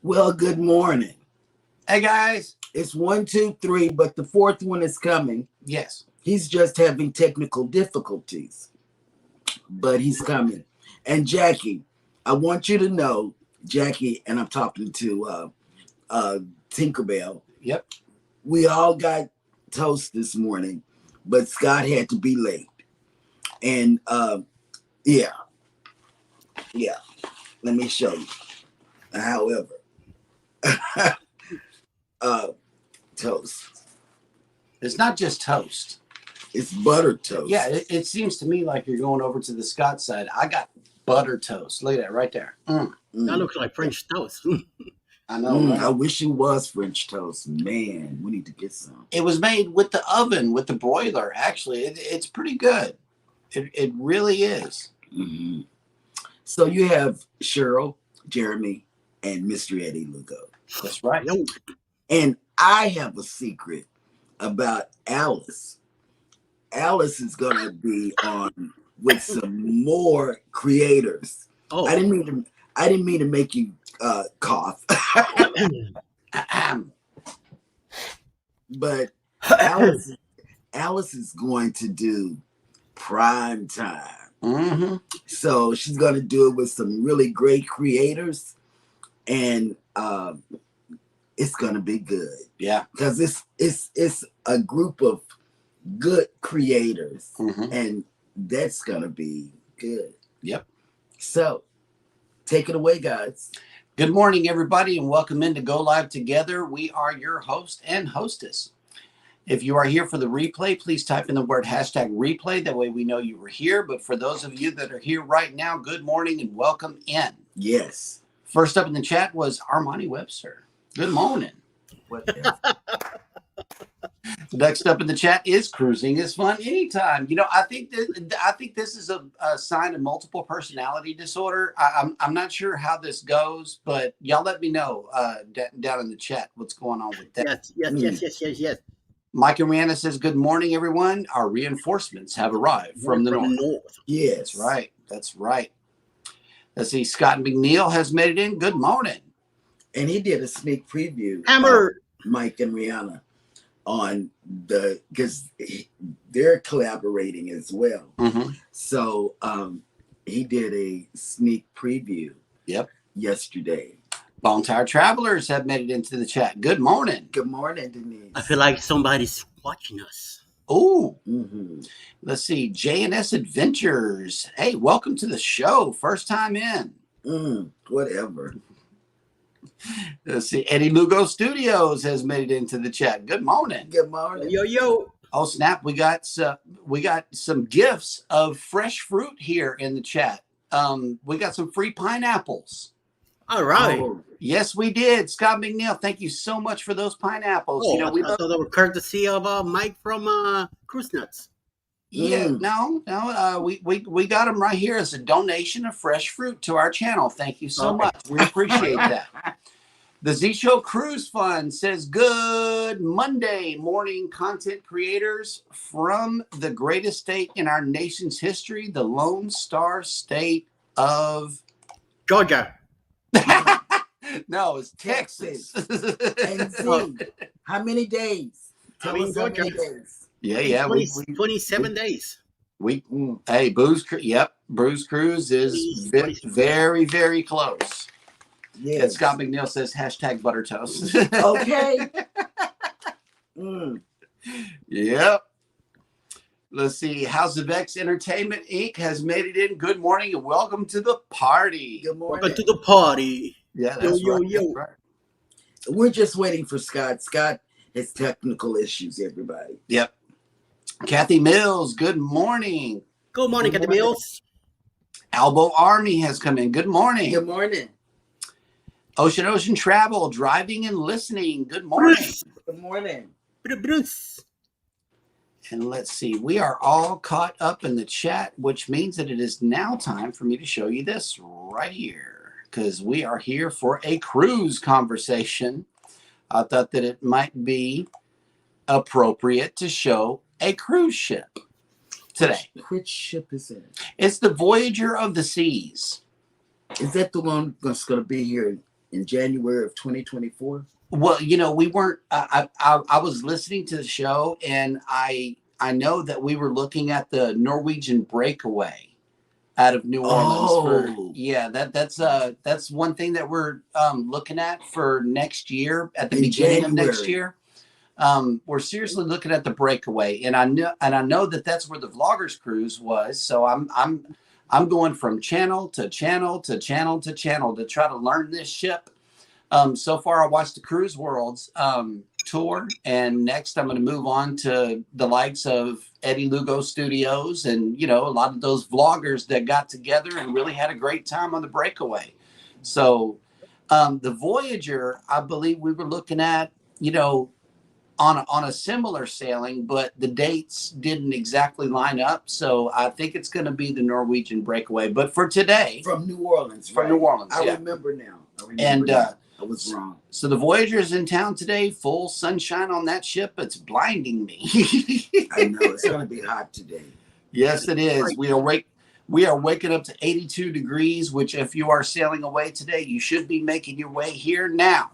Well, good morning. Hey, guys. It's 1, 2, 3, but the fourth one is coming. Yes. He's just having technical difficulties, but he's coming. And Jackie, I want you to know, Jackie, and I'm talking to Tinkerbell. Yep. We all got toast this morning, but Scott had to be late. And yeah. Let me show you. However, toast. It's not just toast. It's butter toast. Yeah, it seems to me like you're going over to the Scott side. I got butter toast. Look at that right there. That looks like French toast. I know. Right? I wish it was French toast. Man, we need to get some. It was made with the oven, with the broiler. Actually, it's pretty good. It really is. Mm-hmm. So you have Cheryl, Jeremy, and Mr. Eddie Lugo. That's right. And I have a secret about Alice. Alice is gonna be on with some more creators. Oh, I didn't mean to make you cough. But Alice is going to do prime time. Mm-hmm. So she's going to do it with some really great creators, and it's going to be good. Yeah, because it's a group of good creators, and that's going to be good. Yep. So take it away, guys. Good morning, everybody, and welcome in to Go Live Together. We are your host and hostess. If you are here for the replay, please type in the word #replay. That way we know you were here. But for those of you that are here right now, good morning and welcome in. Yes. First up in the chat was Armani Webster. Good morning. Next up in the chat is Cruising is Fun Anytime. You know, I think this is a sign of multiple personality disorder. I'm not sure how this goes, but y'all let me know down in the chat what's going on with that. Yes. Mike and Rihanna says, good morning, everyone. Our reinforcements have arrived from the north. Yes. That's right. Let's see. Scott and McNeil has made it in. Good morning. And he did a sneak preview. Mike and Rihanna on because they're collaborating as well. Mm-hmm. So he did a sneak preview. Yep. Yesterday. Bone Tire Travelers have made it into the chat. Good morning. Good morning, Denise. I feel like somebody's watching us. Oh, Let's see. J&S Adventures. Hey, welcome to the show. First time in. Whatever. Let's see. Eddie Lugo Studios has made it into the chat. Good morning. Good morning. Yo. Oh, snap. We got some gifts of fresh fruit here in the chat. We got some free pineapples. All right. Oh, yes, we did. Scott McNeil, thank you so much for those pineapples. Oh, I thought they were courtesy of Mike from Cruise Nuts. Yeah, no. We got them right here as a donation of fresh fruit to our channel. Thank you so much. We appreciate that. The Z Show Cruise Fund says, good Monday morning, content creators from the greatest state in our nation's history, the Lone Star State of Georgia. No, it's Texas. And Z, how many days? Tell us how many days. Yeah. 27 days. Hey, Bruce Cruz is very, very close. Yes. And Scott McNeil says #butter toast. Okay. Yep. Let's see. House of X Entertainment Inc. has made it in. Good morning and welcome to the party. Good morning. Welcome to the party. Yeah, that's right. Yo. That's right. We're just waiting for Scott. Scott has technical issues, everybody. Yep. Kathy Mills, good morning. Good morning, Kathy Mills. Albo Army has come in. Good morning. Good morning. Ocean Travel, driving and listening. Good morning. Good morning. Bruce. And let's see, we are all caught up in the chat, which means that it is now time for me to show you this right here, because we are here for a cruise conversation. I thought that it might be appropriate to show a cruise ship today. Which ship is it? It's the Voyager of the Seas. Is that the one that's going to be here in January of 2024? Well, we weren't. I was listening to the show, and I know that we were looking at the Norwegian breakaway out of New Orleans for Oh, yeah. That's one thing that we're looking at for next year at the in beginning of next January. year. We're seriously looking at the breakaway, and I know that that's where the vloggers cruise was. So I'm going from channel to channel to channel to channel to try to learn this ship. So far, I watched the Cruise Worlds tour, and next I'm going to move on to the likes of Eddie Lugo Studios, and a lot of those vloggers that got together and really had a great time on the breakaway. So the Voyager, I believe we were looking at, on a similar sailing, but the dates didn't exactly line up. So I think it's going to be the Norwegian breakaway. But for today, From New Orleans, from right? New Orleans, I yeah. remember now. And I was wrong. so the Voyager's in town today, full sunshine on that ship. It's blinding me. I know it's going to be hot today. Yes, it is. We are waking up to 82 degrees, which if you are sailing away today, you should be making your way here now.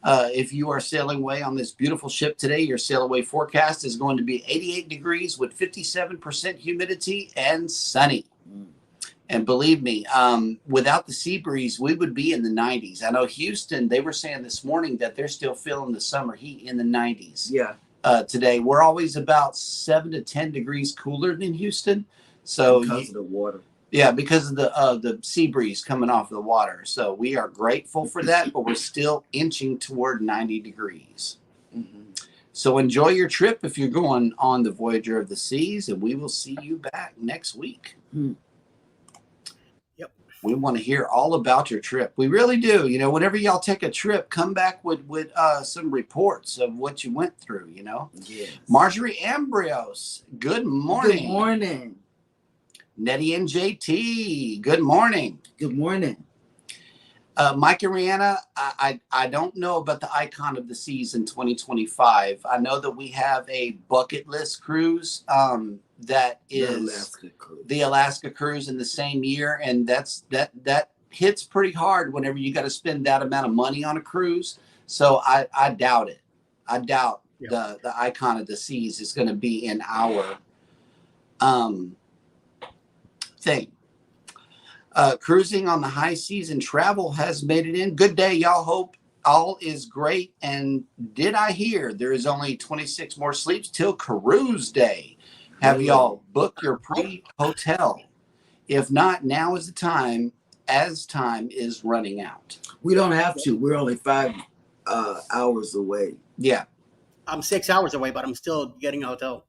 If you are sailing away on this beautiful ship today, your sail away forecast is going to be 88 degrees with 57% humidity and sunny. And believe me, without the sea breeze, we would be in the 90s. I know Houston, they were saying this morning that they're still feeling the summer heat in the 90s. Yeah. Today, we're always about 7 to 10 degrees cooler than Houston. So because of the water. Yeah, because of the sea breeze coming off of the water. So we are grateful for that, but we're still inching toward 90 degrees. Mm-hmm. So enjoy your trip if you're going on the Voyager of the Seas, and we will see you back next week. Yep. We want to hear all about your trip. We really do. Whenever y'all take a trip, come back with some reports of what you went through, Yes. Marjorie Ambrose, good morning. Good morning. Nettie and JT, good morning. Good morning. Mike and Rihanna, I don't know about the Icon of the Seas in 2025. I know that we have a bucket list cruise that is the Alaska cruise in the same year, and that hits pretty hard whenever you got to spend that amount of money on a cruise. So I doubt it. I doubt the Icon of the Seas is going to be in our thing. Cruising on the high seas and travel has made it in. Good day, y'all. Hope all is great. And did I hear there is only 26 more sleeps till cruise day? Have y'all booked your pre-hotel? If not, now is the time, as time is running out. We don't have to. We're only 5 hours away. Yeah. I'm 6 hours away, but I'm still getting a hotel.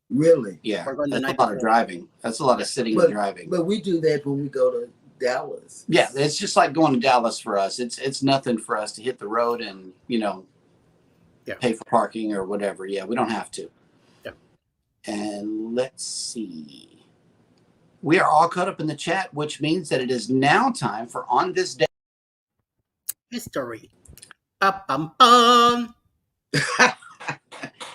Really? Yeah. That's a lot of driving. That's a lot of sitting and driving. But we do that when we go to Dallas. Yeah, it's just like going to Dallas for us. It's nothing for us to hit the road and, pay for parking or whatever. Yeah, we don't have to. Yeah. And let's see. We are all caught up in the chat, which means that it is now time for On This Day History. Ba-bum-bum.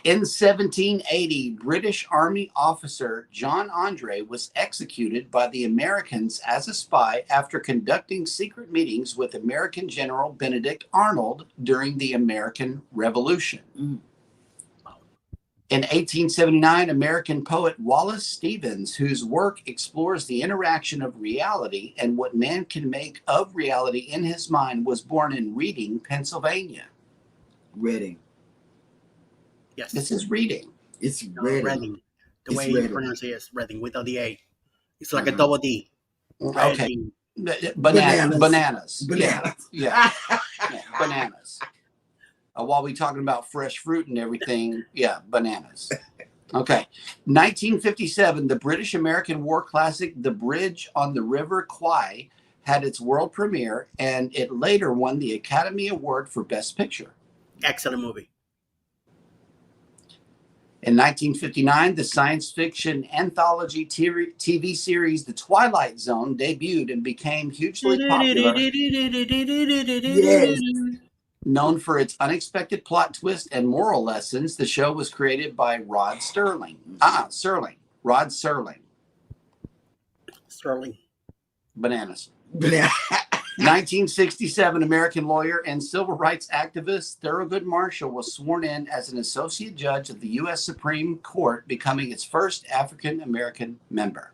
In 1780, British Army officer John Andre was executed by the Americans as a spy after conducting secret meetings with American General Benedict Arnold during the American Revolution. Mm. In 1879, American poet Wallace Stevens, whose work explores the interaction of reality and what man can make of reality in his mind, was born in Reading, Pennsylvania. Reading. Yes. This is Reading. It's Reading. Reading. The It's way you Reading. pronounce it is Reading without the A. It's like a double D. Okay. Reading. Bananas. Bananas. Yeah. Bananas. While we talking about fresh fruit and everything, bananas. Okay. 1957, the British American war classic, The Bridge on the River Kwai, had its world premiere, and it later won the Academy Award for Best Picture. Excellent movie. In 1959, the science fiction anthology TV series The Twilight Zone debuted and became hugely popular. Yes. Known for its unexpected plot twist and moral lessons, the show was created by Rod Serling. Rod Serling. Sterling. Bananas. 1967, American lawyer and civil rights activist Thurgood Marshall was sworn in as an associate judge of the U.S. Supreme Court, becoming its first African American member.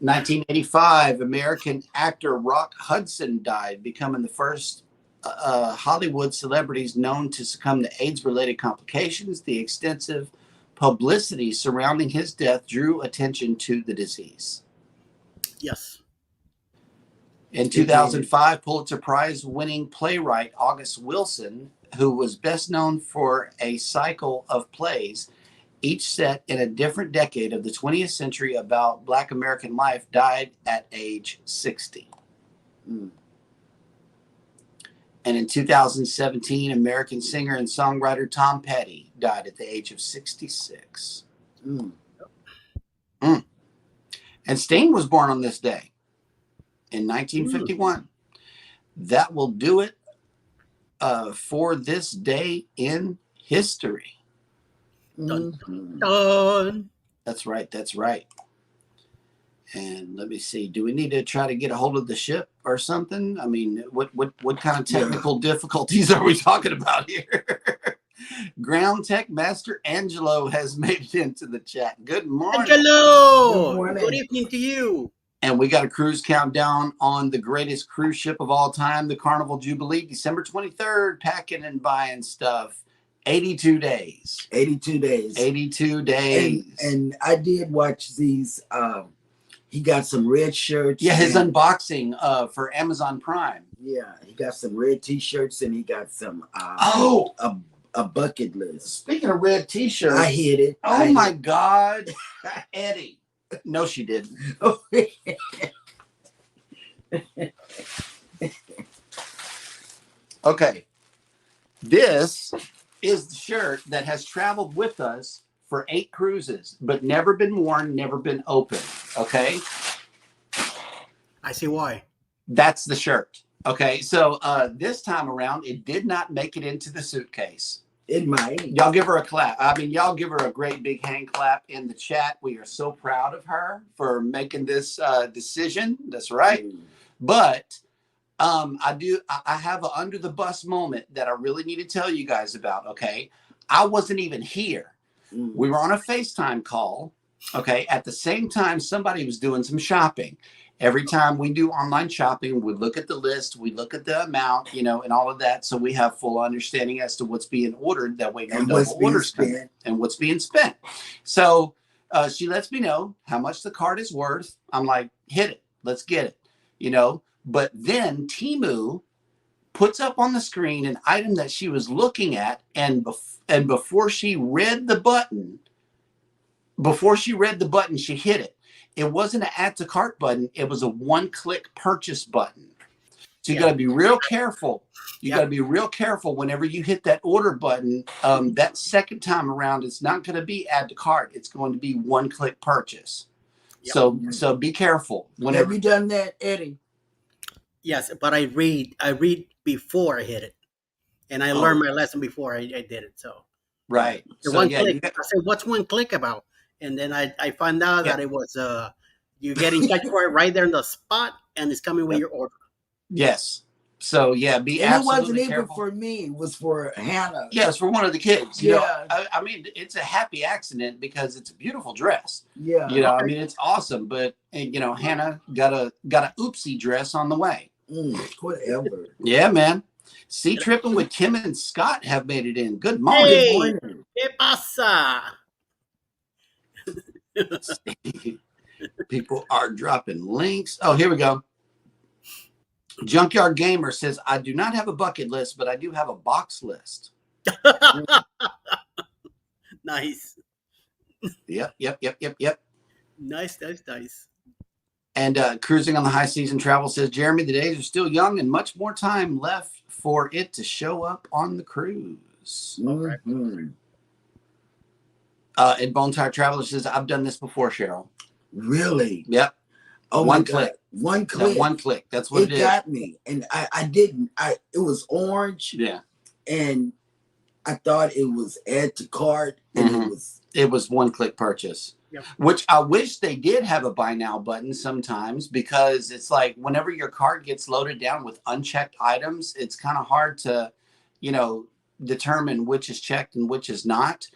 1985, American actor Rock Hudson died, becoming the first Hollywood celebrities known to succumb to AIDS-related complications. The extensive publicity surrounding his death drew attention to the disease. Yes. In 2005, Pulitzer Prize-winning playwright August Wilson, who was best known for a cycle of plays, each set in a different decade of the 20th century about Black American life, died at age 60. And in 2017, American singer and songwriter Tom Petty died at the age of 66. And Sting was born on this day in 1951. That will do it for this day in history. Dun, dun. That's right. That's right. And let me see. Do we need to try to get a hold of the ship or something? I mean, what kind of technical difficulties are we talking about here? Ground Tech Master Angelo has made it into the chat. Good morning. Angelo! Good morning. Good evening to you. And we got a cruise countdown on the greatest cruise ship of all time, the Carnival Jubilee, December 23rd, packing and buying stuff. 82 days. 82 days. 82 days. And I did watch these. He got some red shirts. Yeah, his unboxing for Amazon Prime. Yeah, he got some red t-shirts and he got some a bucket list. Speaking of red t-shirts. I hit it. Oh my God. Eddie. No, she didn't. Okay. This is the shirt that has traveled with us for 8 cruises, but never been worn, never been opened. Okay. I see why. That's the shirt. Okay. So this time around, it did not make it into the suitcase. It might. Y'all give her a clap. I mean, y'all give her a great big hand clap in the chat. We are so proud of her for making this decision. That's right. But I have an under the bus moment that I really need to tell you guys about. Okay. I wasn't even here. We were on a FaceTime call. Okay. At the same time, somebody was doing some shopping. Every time we do online shopping, we look at the list, we look at the amount, and all of that. So we have full understanding as to what's being ordered. That way, no double orders come and what's being spent. So she lets me know how much the card is worth. I'm like, hit it. Let's get it, But then Temu puts up on the screen an item that she was looking at. And before she read the button, she hit it. It wasn't an add to cart button. It was a one-click purchase button. So you got to be real careful. You got to be real careful whenever you hit that order button. That second time around, it's not going to be add to cart. It's going to be one-click purchase. So be careful. Have you done that, Eddie? Yes, but I read before I hit it, and I learned my lesson before I did it. So right. So one click. I said, "What's one click about?" And then I found out that it was you getting checked for it right there in the spot, and it's coming with your order. Yes. So be and absolutely it wasn't even careful. for me. It was for Hannah. Yeah, it's for one of the kids. I mean, it's a happy accident because it's a beautiful dress. Yeah. I mean, it's awesome. But Hannah got a oopsie dress on the way. Whatever. Yeah, man. Sea Tripping with Kim and Scott have made it in. Good morning. Hey, Good morning. ¿Qué pasa? People are dropping links. Oh, here we go. Junkyard Gamer says, I do not have a bucket list, but I do have a box list. Nice. Yep. Nice. And Cruising on the High Season Travel says, Jeremy, the days are still young and much more time left for it to show up on the cruise. Mm-hmm. And Bone Tire Traveler says, I've done this before, Cheryl. Really? Yep. Oh, one my click. God. One click. One click. That's what it is. It got me. And I didn't. It was orange. Yeah. And I thought it was add to cart, and it was one-click purchase. Yep. Which I wish they did have a buy now button sometimes, because it's like whenever your cart gets loaded down with unchecked items, it's kind of hard to, determine which is checked and which is not.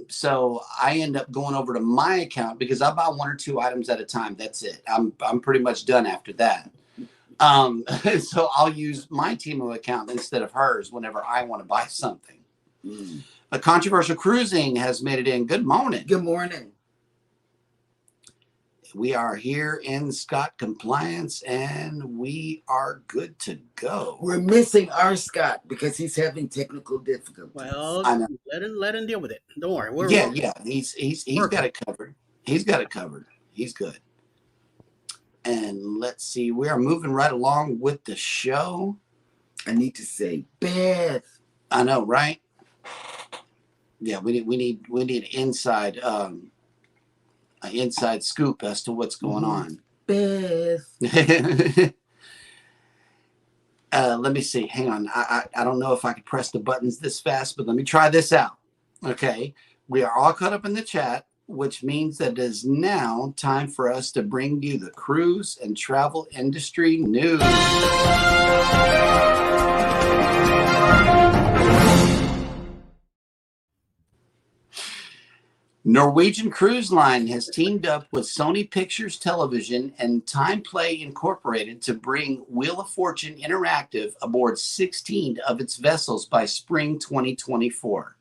So I end up going over to my account because I buy 1 or 2 items at a time. That's it. I'm pretty much done after that. So I'll use my Temu account instead of hers whenever I want to buy something. A controversial cruising has made it in. Good morning. Good morning. We are here in Scott compliance, and we are good to go. We're missing our Scott because he's having technical difficulties. Well, I know. let him deal with it. Don't worry. Yeah. He's got it covered. He's got it covered. He's good. And let's see, we are moving right along with the show. I need to say, Beth. I know, right? Yeah, we need inside an inside scoop as to what's going on. Beth. Let me see. Hang on. I don't know if I can press the buttons this fast, but let me try this out. Okay. We are all caught up in the chat, which means that it is now time for us to bring you the cruise and travel industry news. Norwegian Cruise Line has teamed up with Sony Pictures Television and Time Play Incorporated to bring Wheel of Fortune Interactive aboard 16 of its vessels by spring 2024.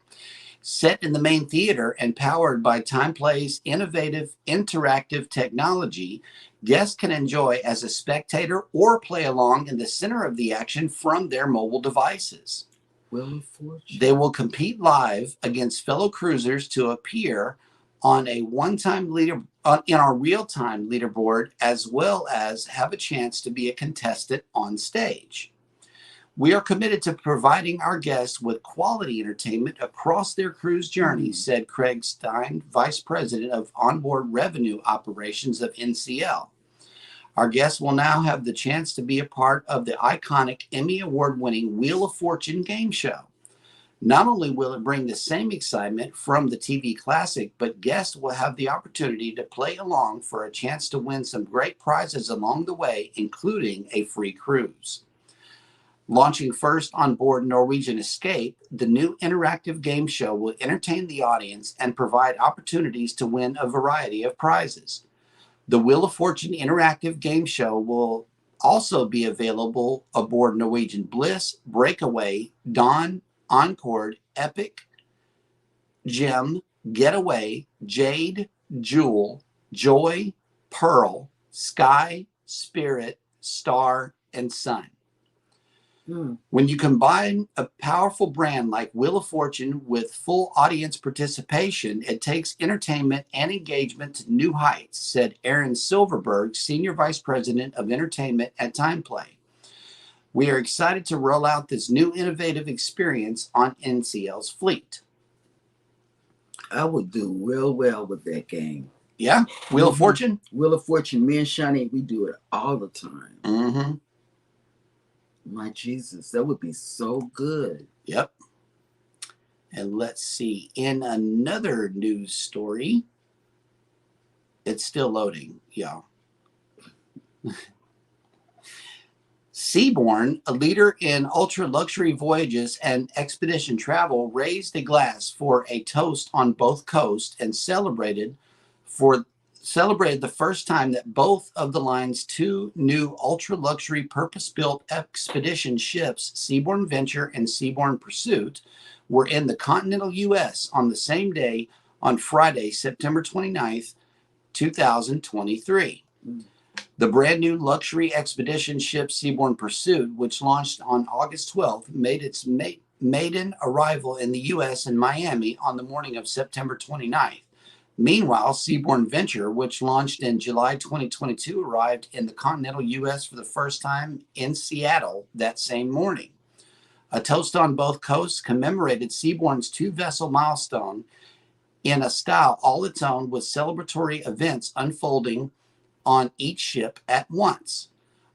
Set in the main theater and powered by Time Play's innovative interactive technology, guests can enjoy as a spectator or play along in the center of the action from their mobile devices. Wheel of Fortune. They will compete live against fellow cruisers to appear on a one-time leader in our real-time leaderboard, as well as have a chance to be a contestant on stage. We are committed to providing our guests with quality entertainment across their cruise journey, said Craig Stein, Vice President of Onboard Revenue Operations of NCL. Our guests will now have the chance to be a part of the iconic Emmy Award-winning Wheel of Fortune game show. Not only will it bring the same excitement from the TV classic, but guests will have the opportunity to play along for a chance to win some great prizes along the way, including a free cruise. Launching first on board Norwegian Escape, the new interactive game show will entertain the audience and provide opportunities to win a variety of prizes. The Wheel of Fortune interactive game show will also be available aboard Norwegian Bliss, Breakaway, Dawn, Encore, Epic, Gem, Getaway, Jade, Jewel, Joy, Pearl, Sky, Spirit, Star, and Sun. When you combine a powerful brand like Wheel of Fortune with full audience participation, it takes entertainment and engagement to new heights, said Aaron Silverberg, Senior Vice President of Entertainment at Time Play. We are excited to roll out this new innovative experience on NCL's fleet. I would do real well with that game. Yeah? Wheel of Fortune? Wheel of Fortune. Me and Shani, we do it all the time. Mm-hmm. My Jesus, that would be so good. Yep. And let's see. In another news story, it's still loading, y'all. Seabourn, a leader in ultra-luxury voyages and expedition travel, raised a glass for a toast on both coasts and celebrated the first time that both of the line's 2 new ultra-luxury purpose-built expedition ships, Seabourn Venture and Seabourn Pursuit, were in the continental U.S. on the same day on Friday, September 29th, 2023. The brand new luxury expedition ship Seabourn Pursuit, which launched on August 12th, made its maiden arrival in the U.S. in Miami on the morning of September 29th. Meanwhile, Seabourn Venture, which launched in July 2022, arrived in the continental U.S. for the first time in Seattle that same morning. A toast on both coasts commemorated Seabourn's 2-vessel milestone in a style all its own, with celebratory events unfolding on each ship at once.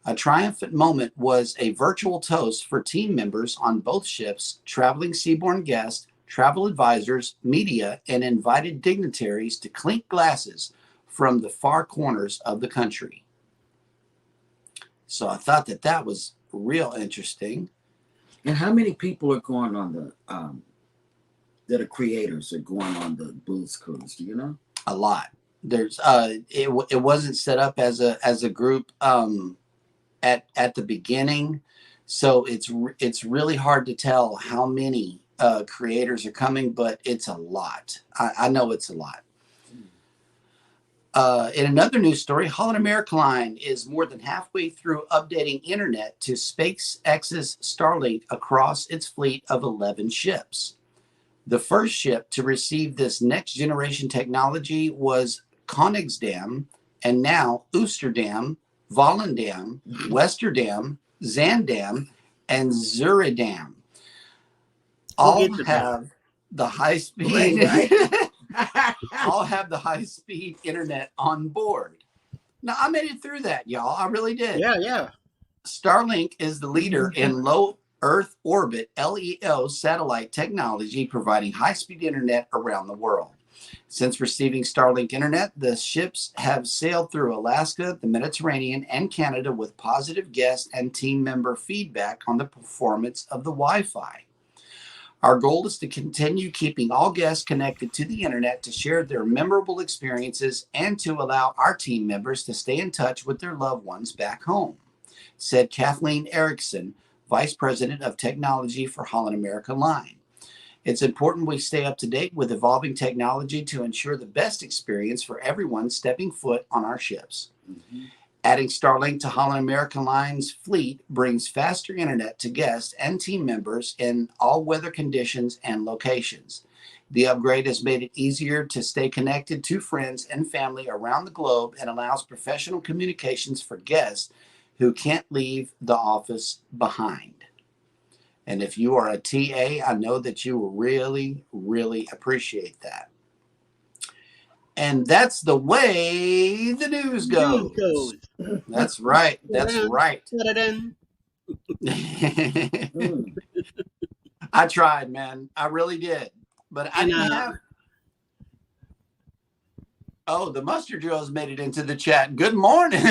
A triumphant moment was a virtual toast for team members on both ships, traveling seaborne guests, travel advisors, media, and invited dignitaries to clink glasses from the far corners of the country. So I thought that that was real interesting. And how many people are going on the that are creators are going on the booze cruise? Do you know? A lot. There's it wasn't set up as a group at the beginning, so it's really hard to tell how many creators are coming, but it's a lot. I know it's a lot. In another news story, Holland America Line is more than halfway through updating internet to SpaceX's Starlink across its fleet of 11 ships. The first ship to receive this next generation technology was Koningsdam, and now Oosterdam, Volendam, Westerdam, Zandam, and Zuridam all have the high speed all have the high speed internet on board. Now I made it through that, y'all. I really did. Yeah. Starlink is the leader in low Earth orbit LEO satellite technology, providing high-speed internet around the world. Since receiving Starlink internet, the ships have sailed through Alaska, the Mediterranean, and Canada with positive guest and team member feedback on the performance of the Wi-Fi. Our goal is to continue keeping all guests connected to the internet to share their memorable experiences and to allow our team members to stay in touch with their loved ones back home, said Kathleen Erickson, Vice President of Technology for Holland America Line. It's important we stay up to date with evolving technology to ensure the best experience for everyone stepping foot on our ships. Mm-hmm. Adding Starlink to Holland America Line's fleet brings faster internet to guests and team members in all weather conditions and locations. The upgrade has made it easier to stay connected to friends and family around the globe and allows professional communications for guests who can't leave the office behind. And if you are a TA, I know that you will really, really appreciate that. And that's the way the news goes. That's right. That's right. I tried, man. I really did. But I didn't have... Oh, the Mustard Drills made it into the chat. Good morning.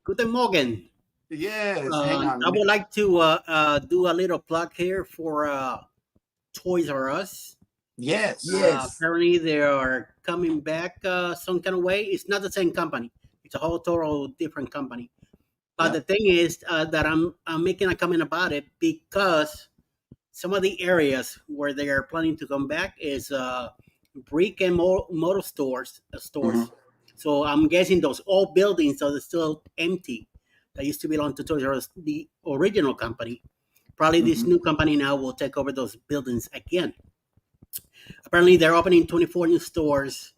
Guten Morgen. Yes. Hang on. I would like to do a little plug here for Toys R Us. Yes. Apparently they are coming back some kind of way. It's not the same company. It's a whole total different company. But the thing is that I'm making a comment about it because some of the areas where they are planning to come back is brick and mortar stores. Mm-hmm. So I'm guessing those old buildings are still empty. That used to belong to Toys R Us, the original company. Probably this new company now will take over those buildings again. Apparently, they're opening 24 new stores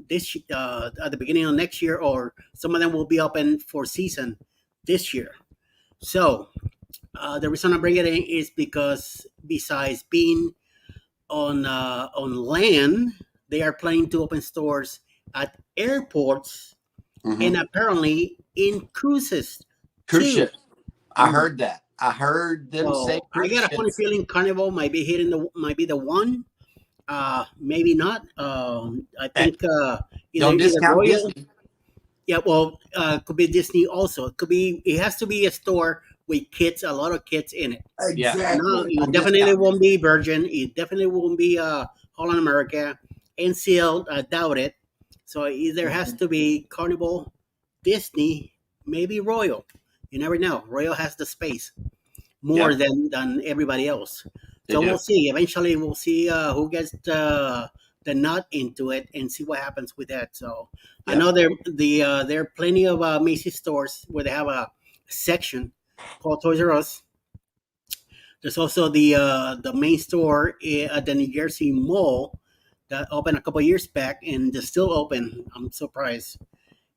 this at the beginning of next year, or some of them will be open for season this year. So the reason I bring it in is because besides being on land, they are planning to open stores at airports and apparently in cruises. Cruise ship. I heard that. I heard them say cruise ships. I got a funny feeling Carnival might be the one. Maybe not. I think don't discount Disney. Yeah, well, could be Disney also. It has to be a store with kids, a lot of kids in it. Exactly. No, it definitely won't be Virgin. It definitely won't be Holland America. NCL, I doubt it. So either has to be Carnival, Disney, maybe Royal. You never know. Royal has the space more than everybody else. So we'll see. Eventually, we'll see who gets the nut into it and see what happens with that. So I know there are plenty of Macy's stores where they have a section called Toys R Us. There's also the main store at the New Jersey Mall that opened a couple of years back, and they're still open. I'm surprised.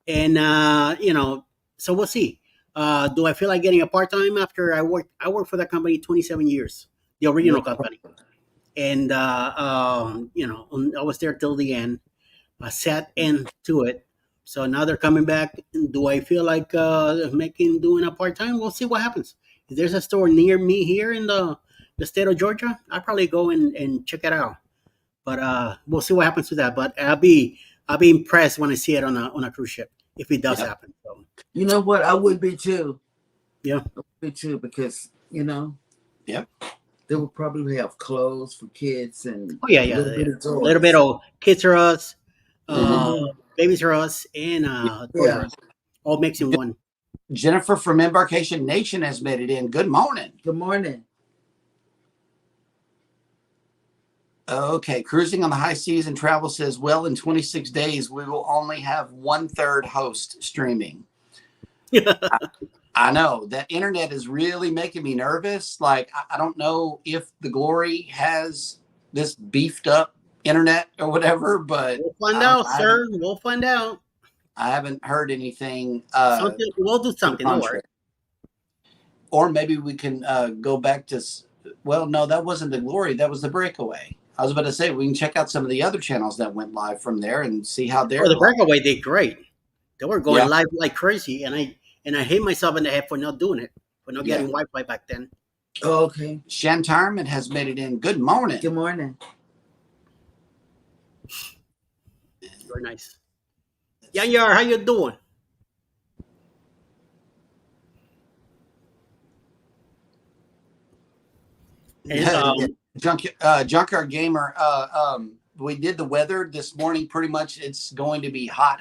And so we'll see. Do I feel like getting a part-time after I worked for that company 27 years, the original company, and I was there till the end. I sat into it. So now they're coming back. Do I feel like doing a part time? We'll see what happens. If there's a store near me here in the state of Georgia, I'll probably go and check it out. But we'll see what happens with that. But I'll be impressed when I see it on a cruise ship if it does Yep. happen. So You know what? I would be too. yeah, I would be too because Yep. they would probably have clothes for kids and oh yeah, a yeah, little bit yeah. of A little bit toys. of kids are us, uh, Hmm. babies are us, and toys are Yeah. us, all mixed in one. Jennifer from Embarkation Nation has made it in. Good morning. Good morning. Okay, cruising on the high seas and travel says, well, in 26 days, we will only have 1/3 host streaming. I know that internet is really making me nervous. Like, I don't know if the Glory has this beefed up internet or whatever, but We'll find I don't know. out, sir. We'll find out. I haven't heard anything Something. We'll do to the something. Don't worry. contrary. Or maybe we can go back to, well, no, that wasn't the Glory. That was the Breakaway. I was about to say, we can check out some of the other channels that went live from there and see how Oh, they're the live. breakaway did great. They were going Yeah. live like crazy, and I hate myself in the head for not doing it, for not Yeah. getting Wi-Fi back then. Oh, okay. Shantarman has made it in. Good morning. Good morning. Very nice. Yar, how you doing? And Yeah. Junkyard Gamer. We did the weather this morning. Pretty much, it's going to be hot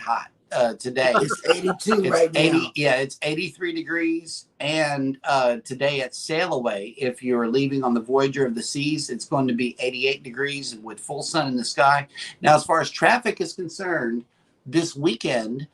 today. It's 82 It's right 80. now. Yeah, it's 83 degrees. And today at Sail Away, if you're leaving on the Voyager of the Seas, it's going to be 88 degrees with full sun in the sky. Now, as far as traffic is concerned, this weekend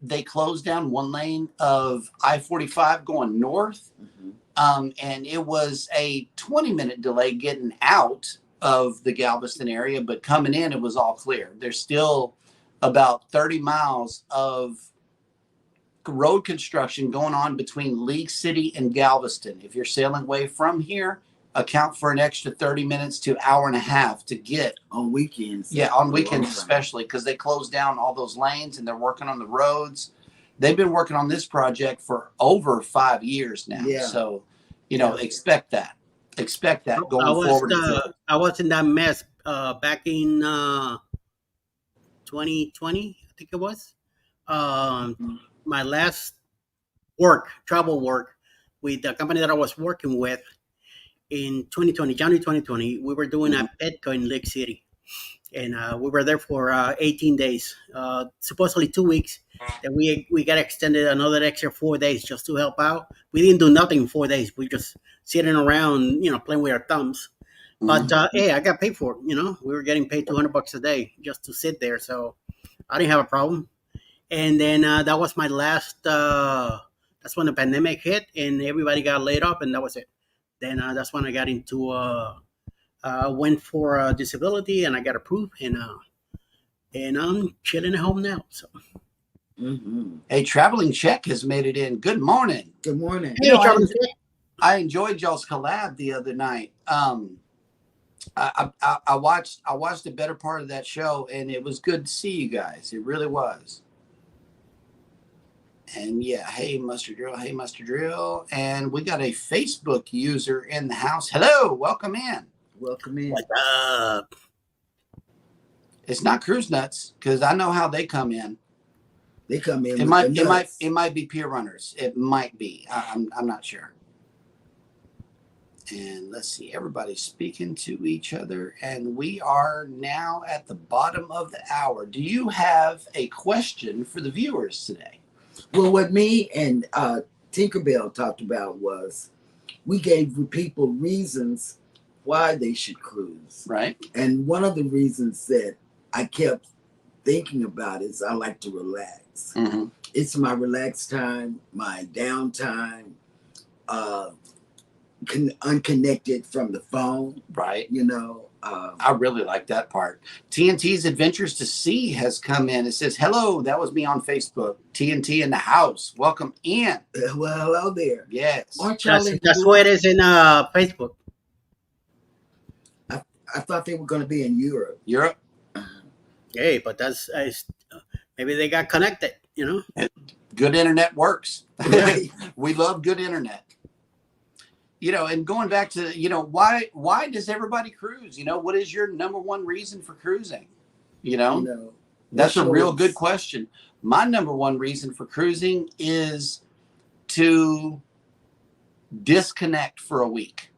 they closed down one lane of I-45 going north. Mhm. And it was a 20-minute delay getting out of the Galveston area, but coming in, it was all clear. There's still about 30 miles of road construction going on between League City and Galveston. If you're sailing away from here, account for an extra 30 minutes to hour and a half to get On weekends. yeah, on a weekends long time. especially, because they closed down all those lanes and they're working on the roads. They've been working on this project for over 5 years now. Yeah. So, Yeah. expect that. Expect that I going was forward. I was in that mess back in 2020, I think it was. My last travel work with the company that I was working with in 2020, January 2020, we were doing a Petco in Lake City. And we were there for 18 days, supposedly 2 weeks. Then we got extended another extra 4 days just to help out. We didn't do nothing in 4 days. We just sitting around, playing with our thumbs. But hey, I got paid for it. We were getting paid $200 a day just to sit there, so I didn't have a problem. And then that was my last. That's when the pandemic hit, and everybody got laid off, and that was it. Then that's when I got into. Went for disability, and I got approved, and I'm chilling at home now. So Mm-hmm. A traveling check has made it in. Good morning. Good morning. hey, Travis, I enjoyed y'all's collab the other night. I watched the better part of that show, and it was good to see you guys. It really was. And yeah, hey Mustard Drill, and we got a Facebook user in the house. Hello, welcome in. Welcome in. what's up? It's not Cruise Nuts because I know how they come in. They come in. It with the nuts. might be Pier Runners. It might be. I'm not sure. And let's see, everybody's speaking to each other, and we are now at the bottom of the hour. Do you have a question for the viewers today? Well, what me and Tinkerbell talked about was we gave people reasons why they should cruise. Right. And one of the reasons that I kept thinking about is I like to relax. Mm-hmm. It's my relaxed time, my downtime, unconnected from the phone. Right. I really like that part. TNT's Adventures to Sea has come in. It says, hello, that was me on Facebook. TNT in the house. Welcome in. Well, hello there. Yes. Aren't y'all That's what it is in Facebook. I thought they were going to be in Europe. Europe? Hey, but Maybe they got connected. You know. Good internet works. Right. We love good internet. You know, and going back to, you know, why does everybody cruise? You know, what is your number one reason for cruising? You know, You know, that's what's a real yours? good question. My number one reason for cruising is to disconnect for a week.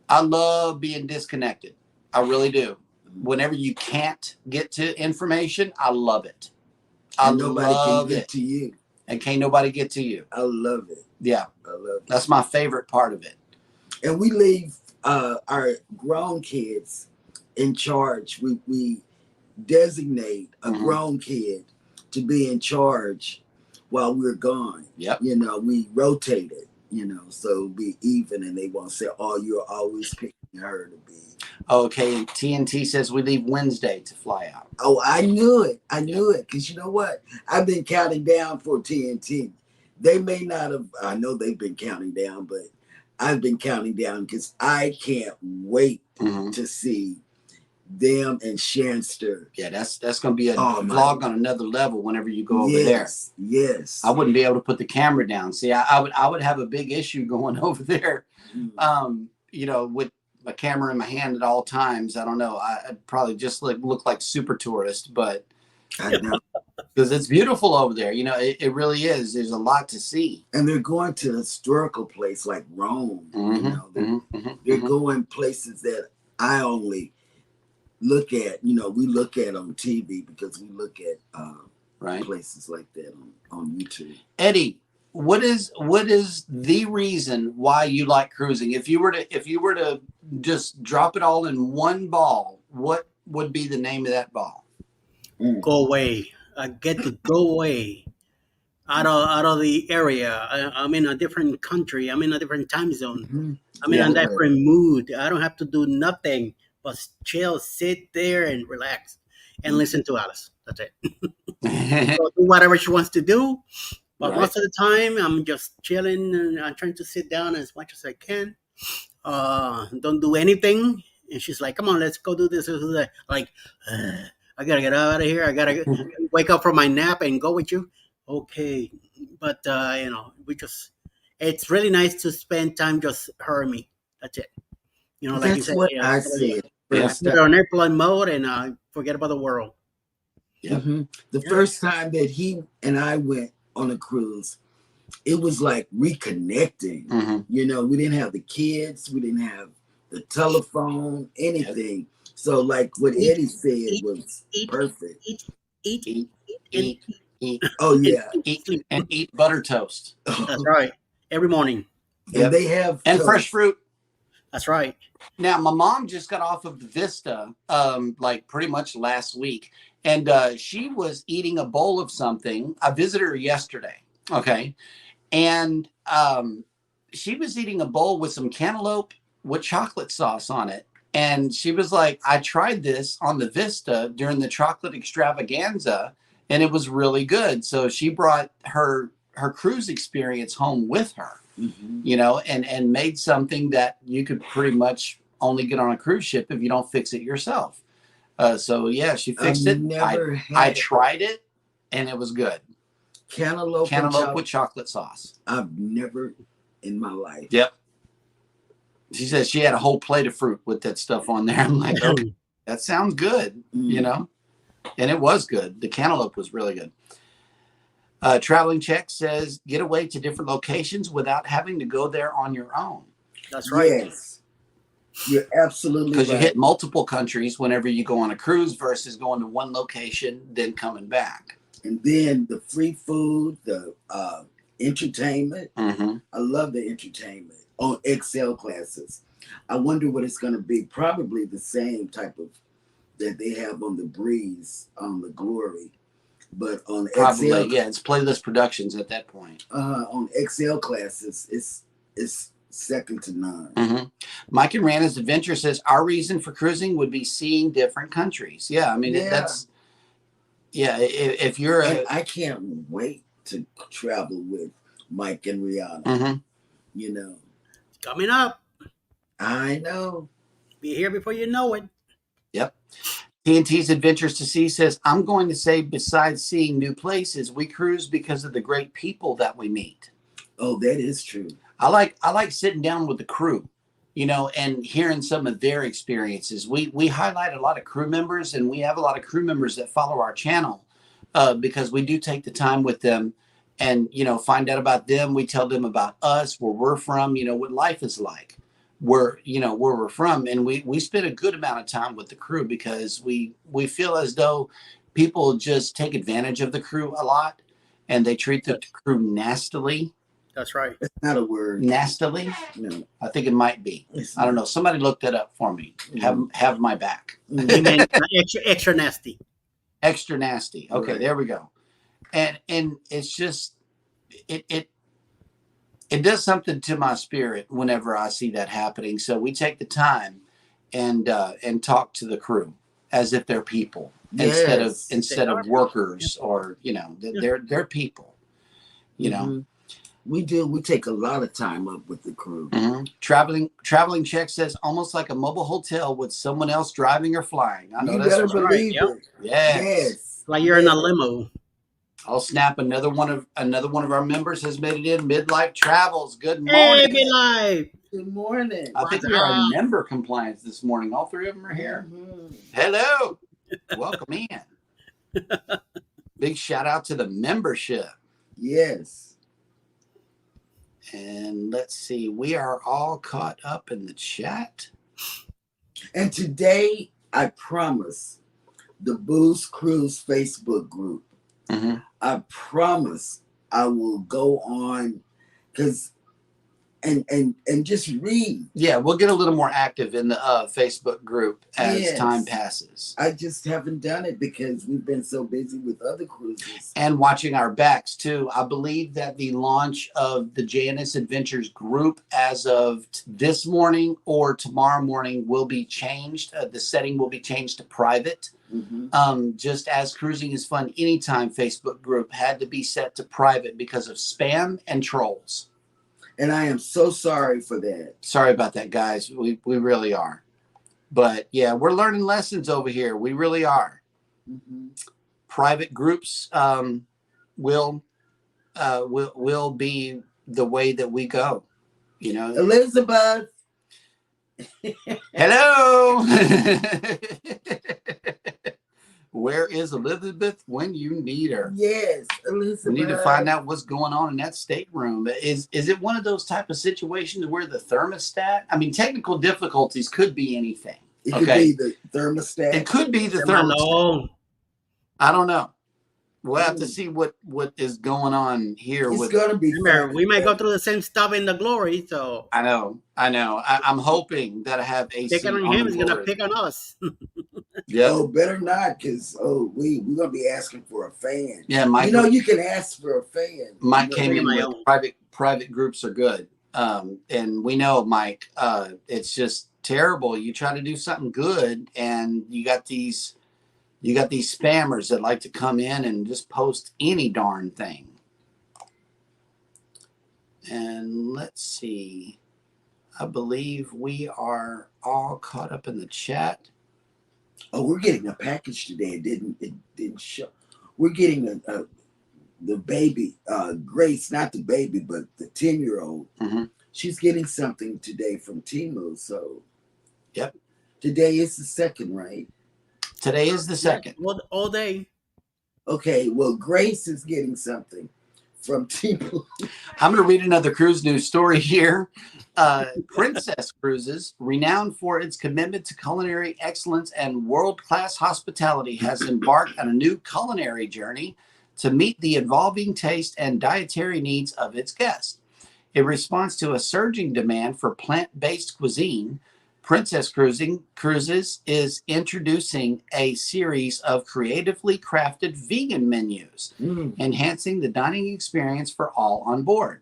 I love being disconnected. I really do. Whenever you can't get to information, I love it. I And nobody can love get it. to you. And can't nobody get to you. I love it. Yeah, I love it. that's my favorite part of it. And we leave our grown kids in charge. We designate a grown kid to be in charge while we're gone. Yep. You know, we rotate it, you know, so it'll be even, and they won't say, oh, you're always picking her to be. Okay, TNT says we leave Wednesday to fly out. Oh, I knew it. I knew it. Because you know what? I've been counting down for TNT. They may not have, I know they've been counting down, but I've been counting down because I can't wait to see them and Shanster. Yeah, that's going to be a vlog on another level whenever you go over there. Yes. I wouldn't be able to put the camera down. See, I would have a big issue going over there. You know, with a camera in my hand at all times. I don't know. I'd probably just look like super tourist, but I know. Because it's beautiful over there. You know, it really is. There's a lot to see. And they're going to a historical place like Rome. You know, they're going places that I only look at. You know, we look at on TV because we look at places like that on YouTube. Eddie, what is the reason why you like cruising? If you were to just drop it all in one ball, what would be the name of that ball? Go away. I get to go away out of the area. I'm in a different country. I'm in a different time zone. I'm in a different mood. I don't have to do nothing but chill, sit there, and relax, and listen to Alice. That's it. So do whatever she wants to do. But most of the time, I'm just chilling and I'm trying to sit down as much as I can. Don't do anything. And she's like, come on, let's go do this. Like, I got to get out of here. I got to wake up from my nap and go with you. Okay. But, you know, it's really nice to spend time just her and me. That's it. You know, like That's you said. what I said. Put her on airplane mode and forget about the world. The first time that he and I went on a cruise, it was like reconnecting. You know, we didn't have the kids, we didn't have the telephone, anything. So, like what Eddie said was perfect. Eat. Oh yeah, eat butter toast. That's right. Every morning. And they have fresh fruit. That's right. Now, my mom just got off of the Vista, like pretty much last week, and she was eating a bowl of something. I visited her yesterday. Okay. And she was eating a bowl with some cantaloupe with chocolate sauce on it. And she was like, I tried this on the Vista during the chocolate extravaganza, and it was really good. So she brought her cruise experience home with her, you know, and made something that you could pretty much only get on a cruise ship if you don't fix it yourself. So yeah, she fixed it. I tried it, and it was good. Cantaloupe with chocolate sauce. I've never in my life. Yep. She said she had a whole plate of fruit with that stuff on there. I'm like, okay, that sounds good, you know? And it was good. The cantaloupe was really good. Traveling Check says, get away to different locations without having to go there on your own. That's right. Yes. You're absolutely right. Because you hit multiple countries whenever you go on a cruise versus going to one location, then coming back. And then the free food, the entertainment. I love the entertainment on XL classes. I wonder what it's going to be. Probably the same type of that they have on the Breeze, on the Glory. But on Probably, XL, it's Playlist Productions at that point. On XL classes, it's second to none. Mike and J&S Adventures says, our reason for cruising would be seeing different countries. Yeah, I mean, that's... Yeah, if you're I can't wait to travel with Mike and Rihanna. You know. Coming up. I know. Be here before you know it. Yep. TNT's Adventures to Sea says, I'm going to say, besides seeing new places, we cruise because of the great people that we meet. Oh, that is true. I like sitting down with the crew, and hearing some of their experiences. We highlight a lot of crew members, and we have a lot of crew members that follow our channel because we do take the time with them and, find out about them. We tell them about us, where we're from, what life is like, where we're from. And we spend a good amount of time with the crew because we feel as though people just take advantage of the crew a lot and they treat the crew nastily. That's right. It's not a word. Nastily? No. I think it might be. I don't know. Somebody look that up for me. Have my back. You meant extra nasty. Extra nasty. Okay, Right. There we go. And it's just it does something to my spirit whenever I see that happening. So we take the time and talk to the crew as if they're people instead of workers or they're people. We do. We take a lot of time up with the crew. Mm-hmm. Traveling check says almost like a mobile hotel with someone else driving or flying. I know You that's better right. believe it. Yes. Like you're in a limo. I'll snap. Another one of our members has made it in. Midlife Travels. Good morning. Hey, Midlife. Good morning. I think we are in member compliance this morning. All three of them are here. Mm-hmm. Hello. Welcome in. Big shout out to the membership. Yes. And let's see. We are all caught up in the chat. And today, I promise, the Booze Cruise Facebook group, I promise I will go on because and just read. Yeah, we'll get a little more active in the Facebook group as time passes. I just haven't done it because we've been so busy with other cruises. And watching our backs, too. I believe that the launch of the J&S Adventures group as of this morning or tomorrow morning will be changed. The setting will be changed to private. Just as Cruising is Fun Anytime Facebook group had to be set to private because of spam and trolls. And I am so sorry for that. Sorry about that, guys. We really are. But yeah, we're learning lessons over here. We really are. Private groups will be the way that we go. Elizabeth. Hello. Where is Elizabeth when you need her? Yes, Elizabeth. We need to find out what's going on in that stateroom. Is it one of those type of situations where the thermostat? I mean, technical difficulties could be anything. It could be the thermostat. It could be the thermostat. I don't know. We'll have to see what is going on here. It's going to be fun. We might go through the same stuff in the Glory. So I know. I'm hoping that I have AC. Picking on him is going to pick on us. Yeah. Oh, better not, because we're gonna be asking for a fan. Yeah, Mike. You can ask for a fan. Mike came in with private groups are good, and we know, Mike. It's just terrible. You try to do something good, and you got these spammers that like to come in and just post any darn thing. And let's see. I believe we are all caught up in the chat. Oh, we're getting a package today. It didn't show. We're getting the baby, Grace, not the baby, but the 10-year-old. She's getting something today from Temu. So, yep. Today is the 2nd, right? Today is the 2nd. Well, all day. Okay. Well, Grace is getting something from Temu. I'm going to read another cruise news story here. Princess Cruises, renowned for its commitment to culinary excellence and world-class hospitality, has embarked on a new culinary journey to meet the evolving taste and dietary needs of its guests. In response to a surging demand for plant-based cuisine, Princess Cruises is introducing a series of creatively crafted vegan menus, enhancing the dining experience for all on board.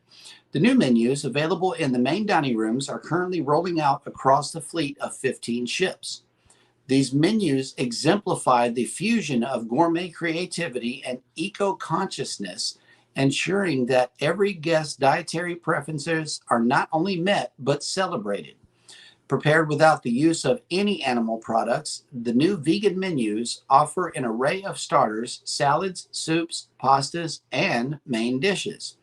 The new menus, available in the main dining rooms, are currently rolling out across the fleet of 15 ships. These menus exemplify the fusion of gourmet creativity and eco-consciousness, ensuring that every guest's dietary preferences are not only met, but celebrated. Prepared without the use of any animal products, the new vegan menus offer an array of starters, salads, soups, pastas, and main dishes.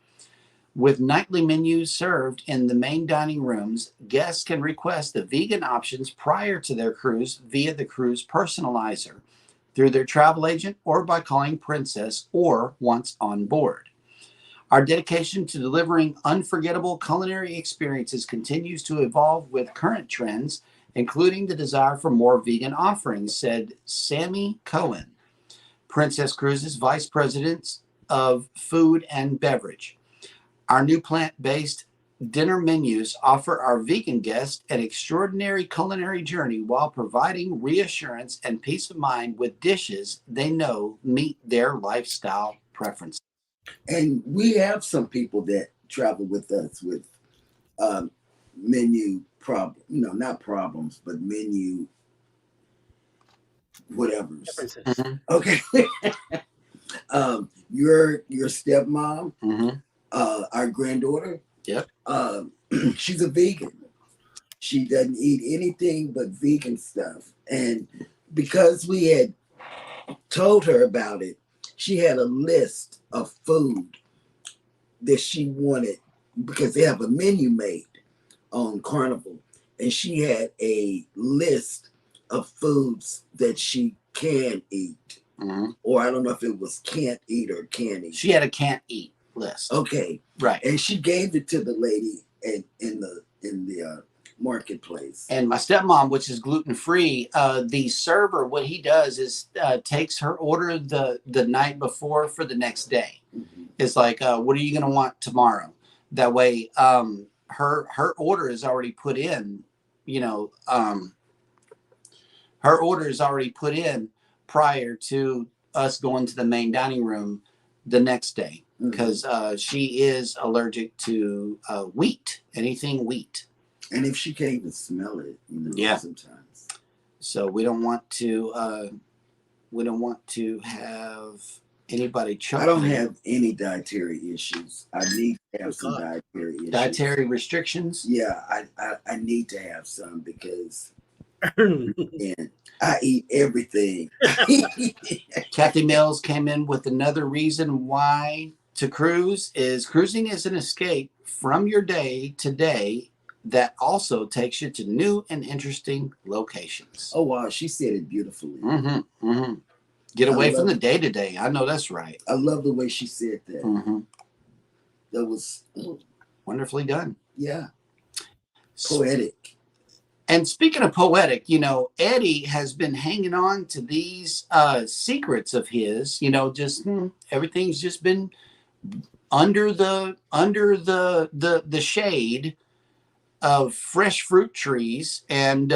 With nightly menus served in the main dining rooms, guests can request the vegan options prior to their cruise via the cruise personalizer, through their travel agent, or by calling Princess, or once on board. Our dedication to delivering unforgettable culinary experiences continues to evolve with current trends, including the desire for more vegan offerings, said Sammy Cohen, Princess Cruises Vice President of Food and Beverage. Our new plant-based dinner menus offer our vegan guests an extraordinary culinary journey while providing reassurance and peace of mind with dishes they know meet their lifestyle preferences. And we have some people that travel with us with menu problem, not problems, but menu whatevers. Differences. Mm-hmm. Okay. Your stepmom, Mm-hmm. Our granddaughter. Yep. She's a vegan. She doesn't eat anything but vegan stuff. And because we had told her about it, she had a list of food that she wanted, because they have a menu made on Carnival, and she had a list of foods that she can eat. Mm-hmm. Or I don't know if it was can't eat or can eat. She had a can't eat list. Okay. Right. And she gave it to the lady in the marketplace. And my stepmom, which is gluten-free, the server, what he does is takes her order the night before for the next day. Mm-hmm. It's like, what are you going to want tomorrow? That way, her order is already put in, her order is already put in prior to us going to the main dining room the next day, because she is allergic to wheat, anything wheat. And if she can't even smell it, Yeah. sometimes. So we don't want to have anybody choke. I don't have any dietary issues. I need to have some dietary issues. Dietary restrictions. Yeah, I need to have some, because and I eat everything. Kathy Mills came in with another reason why to cruise is cruising is an escape from your day to day that also takes you to new and interesting locations. Oh wow, she said it beautifully. Mm-hmm. Mm-hmm. Get away from the day to day. I know that's right. I love the way she said that. Mm-hmm. That was Wonderfully done. yeah, poetic. And speaking of poetic, Eddie has been hanging on to these secrets of his. Everything's just been under the shade of fresh fruit trees, and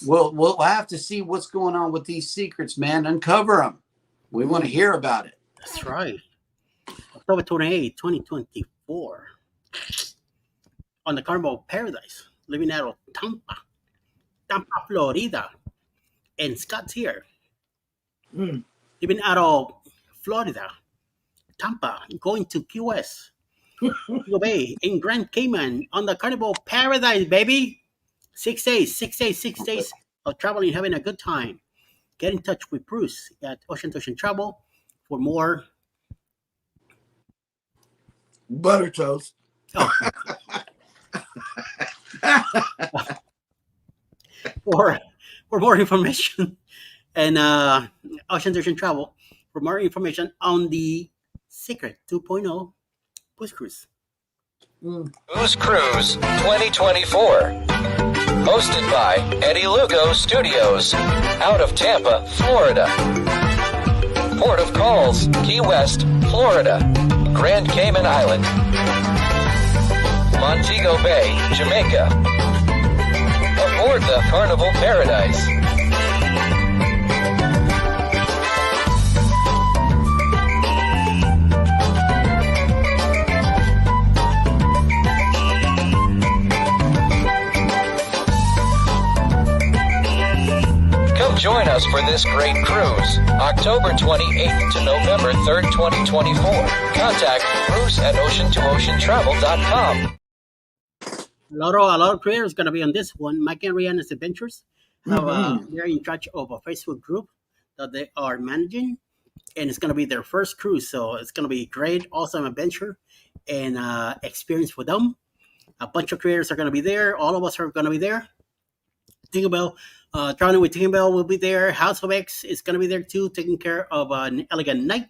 we'll have to see what's going on with these secrets, man. Uncover them. We want to hear about it. That's right. October 28, 2024. On the Carnival Paradise, living out of Tampa, Florida. And Scott's here. Living out of Florida, Tampa, going to Key West, Lugo Bay, in Grand Cayman, on the Carnival Paradise, baby. 6 days of traveling, having a good time. Get in touch with Bruce at Ocean to Ocean Travel for more. Butter toast. Oh. for more information, and Ocean to Ocean Travel for more information on the Secret 2.0 Booze Cruise. Booze Cruise 2024. Hosted by Eddie Lugo Studios, out of Tampa, Florida. Port of calls, Key West, Florida. Grand Cayman Island. Montego Bay, Jamaica. Aboard the Carnival Paradise. Come join us for this great cruise, October 28th to November 3rd, 2024. Contact Bruce at ocean2oceantravel.com. A lot of creators going to be on this one. Mike and J&S Adventures Mm-hmm. they're in charge of a Facebook group that they are managing, and it's going to be their first cruise. So it's going to be great, awesome adventure and experience for them. A bunch of creators are going to be there. All of us are going to be there. Tinkerbell, traveling with Tinkerbell will be there. House of X is going to be there too, taking care of an elegant night.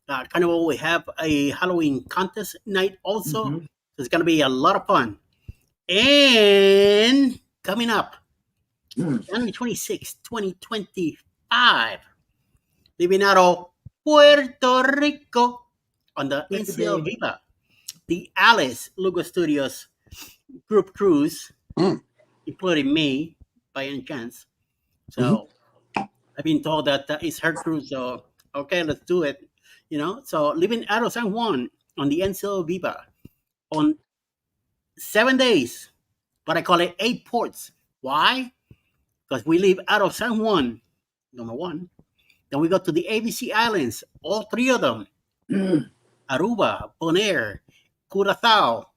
Carnival, we have a Halloween contest night also. Mm-hmm. So it's going to be a lot of fun. And coming up, January 26, 2025, leaving out of Puerto Rico on the NCL Viva, the Alice Lugo Studios group cruise, including me by any chance. So I've been told that it's her cruise. So, okay, let's do it. So leaving out of San Juan on the NCL Viva on 7 days, but I call it 8 ports. Why? Because we leave out of San Juan, number one. Then we go to the ABC Islands, all three of them. Aruba, Bonaire, Curacao.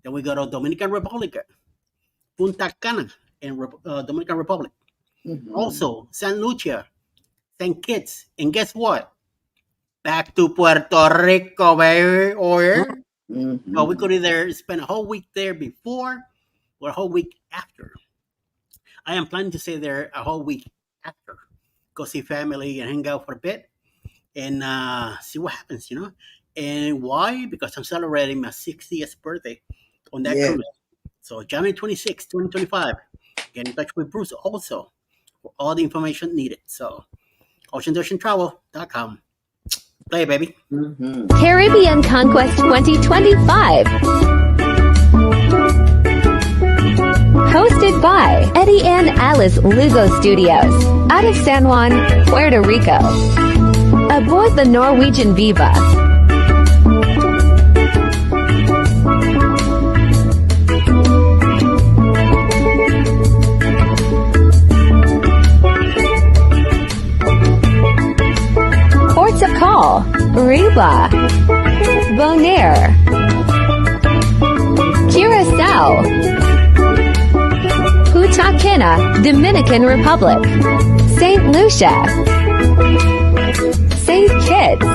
Then we go to Dominican Republic, Punta Cana, and Dominican Republic. Also, San Lucia, St. Kitts. And guess what? Back to Puerto Rico, baby. So we could either spend a whole week there before or a whole week after. I am planning to stay there a whole week after. Go see family and hang out for a bit and see what happens, And why? Because I'm celebrating my 60th birthday on that cruise. So January 26, 2025. Get in touch with Bruce also for all the information needed. So oceanoceantravel.com. Play, baby. Caribbean Conquest 2025. Hosted by Eddie and Alice Lugo Studios, out of San Juan, Puerto Rico. Aboard the Norwegian Viva. Ports of call: Aruba, Bonaire, Curacao, Punta Cana, Dominican Republic, St. Lucia, St. Kitts.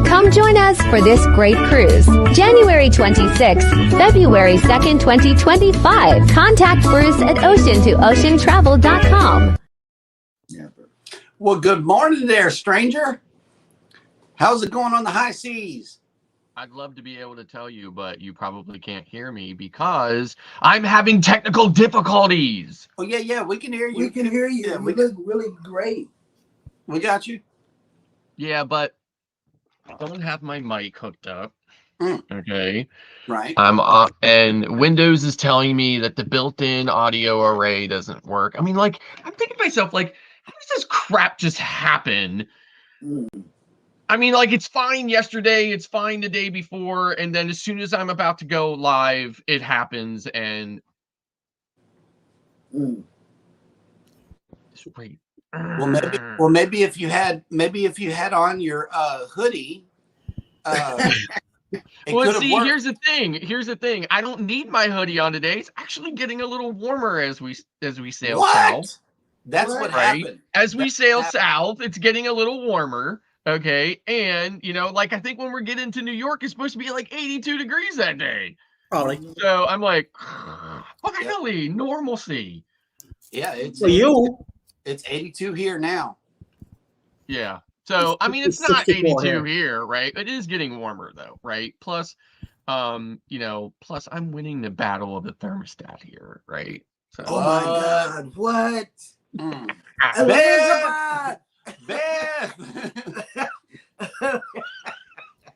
Come join us for this great cruise. January 26th, February 2nd, 2025. Contact Bruce at ocean2oceantravel.com. Well, good morning there, stranger. How's it going on the high seas? I'd love to be able to tell you, but you probably can't hear me because I'm having technical difficulties. Oh, yeah, we can hear you. We can hear you. Yeah, you look really great. We got you. Yeah, but I don't have my mic hooked up. Okay. Right. And Windows is telling me that the built-in audio array doesn't work. I mean, like, I'm thinking to myself, like, how does this crap just happen? I mean, like, it's fine yesterday, it's fine the day before, and then as soon as I'm about to go live, it happens, and it's great. Well, maybe if you had on your hoodie. Well, see, here's the thing. I don't need my hoodie on today. It's actually getting a little warmer as we sail south. That's what happened. As we sail south, it's getting a little warmer. Okay, and like I think when we're getting to New York, it's supposed to be like 82 degrees that day. Probably. So I'm like, finally, normalcy. Yeah, it's 82 here now. Yeah. So I mean, it's not 82 here, right? It is getting warmer though, right? Plus, plus I'm winning the battle of the thermostat here, right? So, oh my God! What? Beth!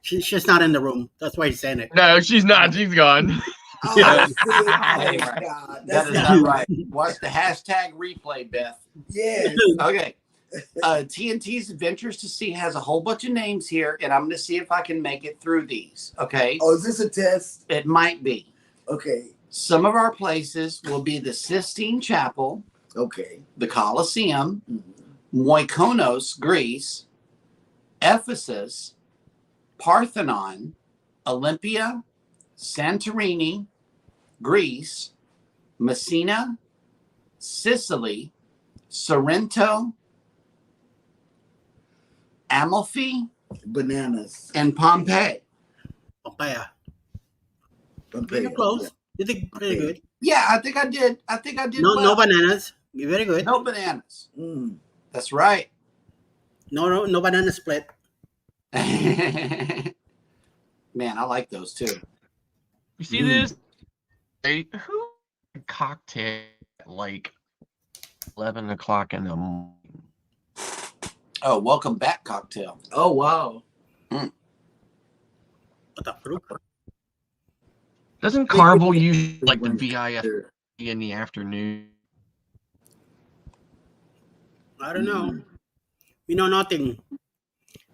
She's not in the room. That's why he's saying it. No, she's not. She's gone. Oh, God. That is not right. Watch the hashtag replay, Beth. Yes. Okay. TNT's Adventures to Sea has a whole bunch of names here, and I'm going to see if I can make it through these. Okay. Oh, is this a test? It might be. Okay. Some of our places will be the Sistine Chapel. Okay. The Colosseum. Mykonos, Greece. Ephesus. Parthenon. Olympia. Santorini, Greece, Messina, Sicily, Sorrento, Amalfi, Bananas. and Pompeii. Papaya. Pompeii. You're close. You did pretty good. Yeah, I think I did. I think I did No, well. no bananas. You're very good. No bananas. Mm. That's right. No banana split. Man, I like those too. You see this? Hey, who cocktail at like 11 o'clock in the morning? Oh, welcome back cocktail. Oh, wow. What the fruit? Doesn't Carvel use like the VIF in the afternoon? I don't know. We know nothing.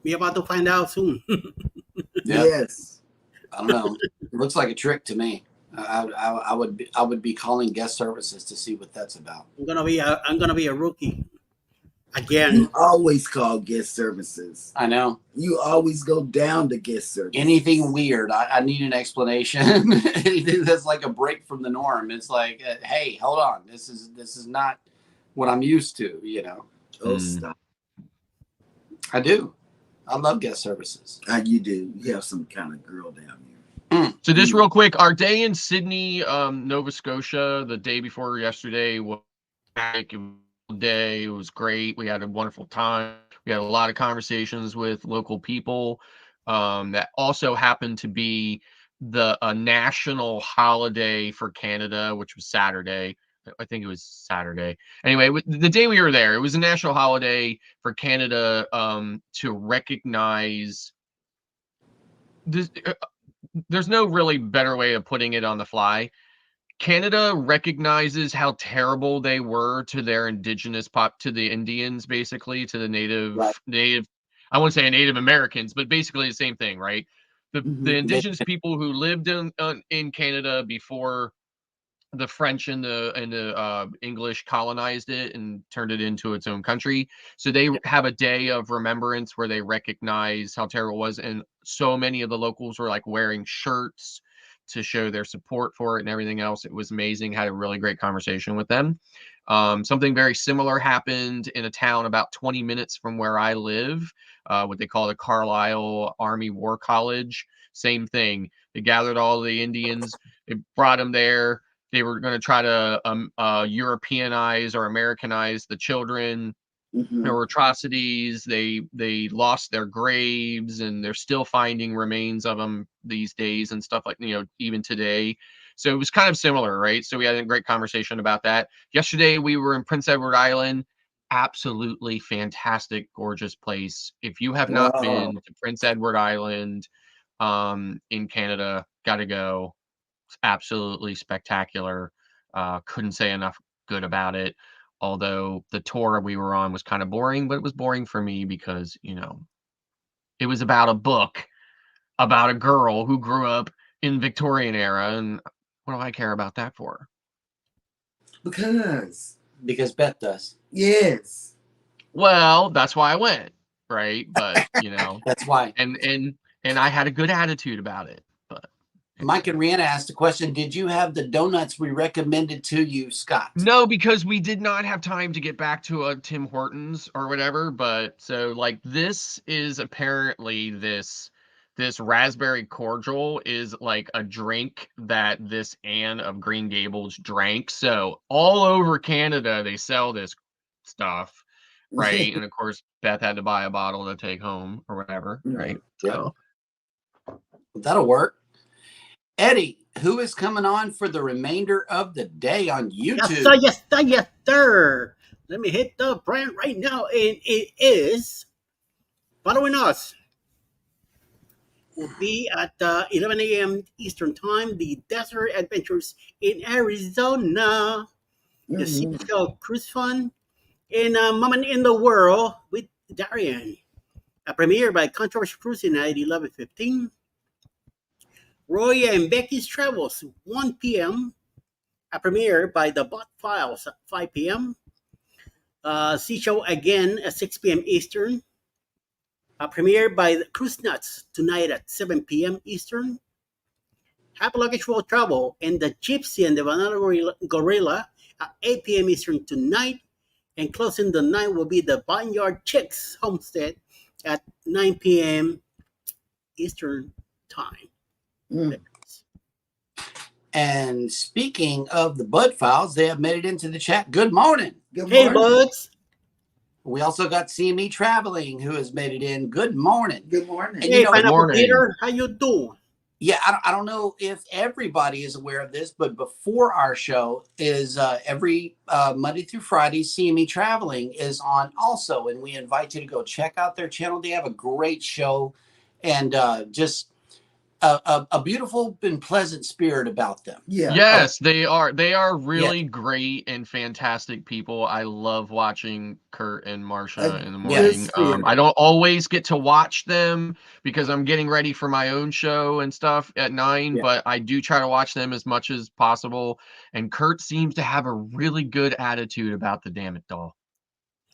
We about to find out soon. Yeah. Yes. I don't know. It looks like a trick to me. I would be calling guest services to see what that's about. I'm gonna be a rookie again. You always call guest services. I know. You always go down to guest services. Anything weird, I need an explanation. Anything that's like a break from the norm. It's like, hey, hold on. This is not what I'm used to. You know. Oh, stop. I do. I love guest services. You do. You have some kind of girl down here. So just real quick, our day in Sydney, Nova Scotia, the day before yesterday was a day. It was great. We had a wonderful time. We had a lot of conversations with local people. That also happened to be a national holiday for Canada, which was Saturday. I think it was Saturday. Anyway, the day we were there, it was a national holiday for Canada to recognize this. There's no really better way of putting it on the fly. Canada recognizes how terrible they were to their indigenous to the Indians, basically, to the native, I wouldn't say Native Americans, but basically the same thing, right? The indigenous people who lived in Canada before the French and the English colonized it and turned it into its own country. So they have a day of remembrance where they recognize how terrible it was. And so many of the locals were like wearing shirts to show their support for it and everything else. It was amazing. Had a really great conversation with them. Something very similar happened in a town about 20 minutes from where I live, what they call the Carlisle Army War College. Same thing. They gathered all the Indians. They brought them there. They were going to try to Europeanize or Americanize the children. There were atrocities. They lost their graves, and they're still finding remains of them these days and stuff like, even today. So it was kind of similar, right? So we had a great conversation about that. Yesterday, we were in Prince Edward Island. Absolutely fantastic, gorgeous place. If you have not been to Prince Edward Island in Canada, got to go. It's absolutely spectacular. Couldn't say enough good about it. Although the tour we were on was kind of boring, but it was boring for me because, it was about a book about a girl who grew up in Victorian era. And what do I care about that for? Because Beth does. Yes. Well, that's why I went, right? But, That's why. And I had a good attitude about it. Mike and Rihanna asked a question. Did you have the donuts we recommended to you, Scott? No, because we did not have time to get back to a Tim Hortons or whatever. But so this is apparently this raspberry cordial is like a drink that this Anne of Green Gables drank. So all over Canada, they sell this stuff, right? And of course, Beth had to buy a bottle to take home or whatever, right? So that'll work. Eddie, who is coming on for the remainder of the day on YouTube? Yes, sir. Let me hit the brand right now, and it is following us. Will be at 11 a.m. Eastern Time. The Desert Adventures in Arizona, the Seashell Cruise Fun, and Moment in the World with Darian. A premiere by Controversy Cruising at 11:15. Roy and Becky's Travels, 1 p.m. A premiere by The Bot Files at 5 p.m. Sea Show again at 6 p.m. Eastern. A premiere by the Cruise Nuts tonight at 7 p.m. Eastern. Happy Luggage World Travel and the Gypsy and the Banana Gorilla at 8 p.m. Eastern tonight. And closing the night will be the Barnyard Chicks Homestead at 9 p.m. Eastern time. Mm. And speaking of the Bud Files, they have made it into the chat. Good morning. Good Hey, morning. buds. We also got CME Traveling, who has made it in. Good morning. Good morning. And Hey, you know, Pineapple morning. Peter, how you doing? yeah, I don't know if everybody is aware of this, but before our show is every Monday through Friday, CME Traveling is on also. And we invite you to go check out their channel. They have a great show and just a beautiful and pleasant spirit about them. Yeah. Yes, they are. They are really great and fantastic people. I love watching Kurt and Marsha in the morning. spirit. I don't always get to watch them because I'm getting ready for my own show and stuff at 9, Yeah. but I do try to watch them as much as possible. And Kurt seems to have a really good attitude about the damn it doll.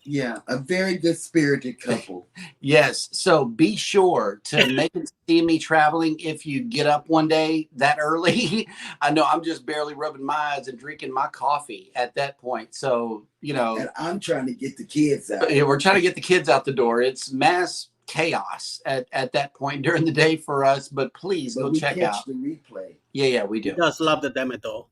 Yeah, a very good spirited couple. Yes. So be sure to make it see me traveling if you get up one day that early. I know I'm just barely rubbing my eyes and drinking my coffee at that point. So, you know, And I'm trying to get the kids out. we're trying to get the kids out the door. It's mass chaos at that point during the day for us. But please But go we check catch out. the replay. Yeah, we do. Just love the demo doll.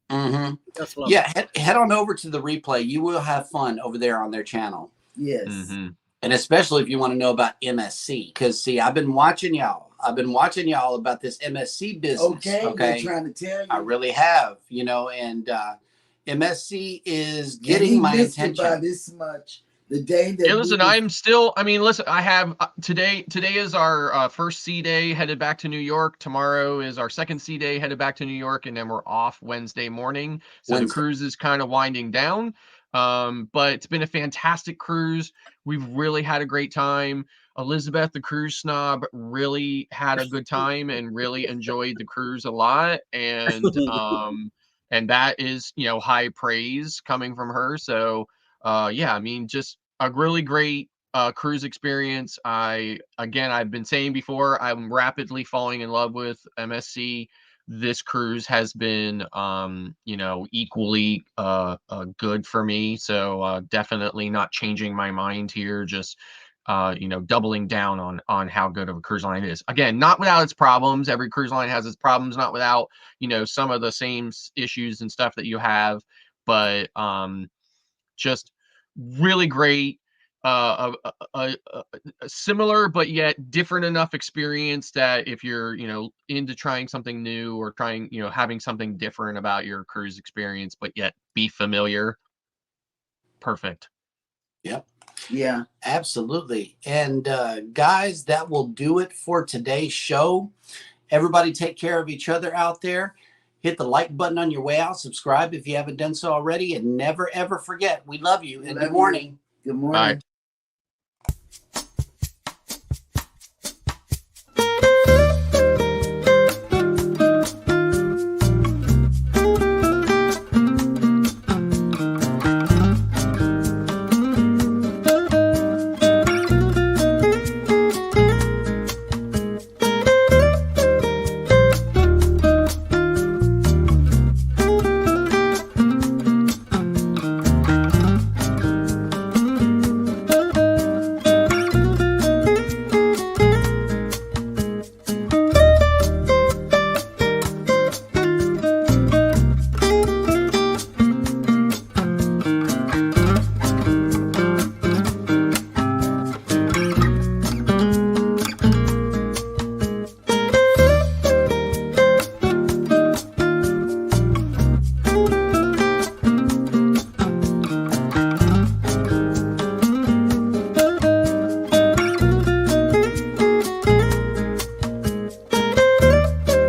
Mm-hmm. Just love Yeah, head on over to the replay. You will have fun over there on their channel. Yes. Mm-hmm. And especially if you want to know about MSC, because see, I've been watching y'all about this MSC business. Okay, they're trying to tell you. I really have, you know, and MSC is And getting he my missed it attention. by this much. The day that Hey, listen, I'm still, I mean, listen, I have today is our first sea day headed back to New York. Tomorrow is our second sea day headed back to New York, and then we're off Wednesday morning. So the cruise is kind of winding down. But it's been a fantastic cruise. We've really had a great time. Elizabeth, the cruise snob, really had a good time and really enjoyed the cruise a lot. And that is, you know, high praise coming from her. So yeah, I mean, just a really great cruise experience. I've been saying before, I'm rapidly falling in love with MSC. This cruise has been, you know, equally good for me. So definitely not changing my mind here. Just you know, doubling down on how good of a cruise line it is. Again, not without its problems. Every cruise line has its problems. Not without, you know, some of the same issues and stuff that you have, but just really great, a similar but yet different enough experience that if you're, you know, into trying something new or trying, you know, having something different about your cruise experience, but yet be familiar, perfect. Yep. Yeah. Absolutely. And guys, that will do it for today's show. Everybody take care of each other out there. Hit the like button on your way out. Subscribe if you haven't done so already. And never, ever forget, we love you. And good morning. Good morning. Bye.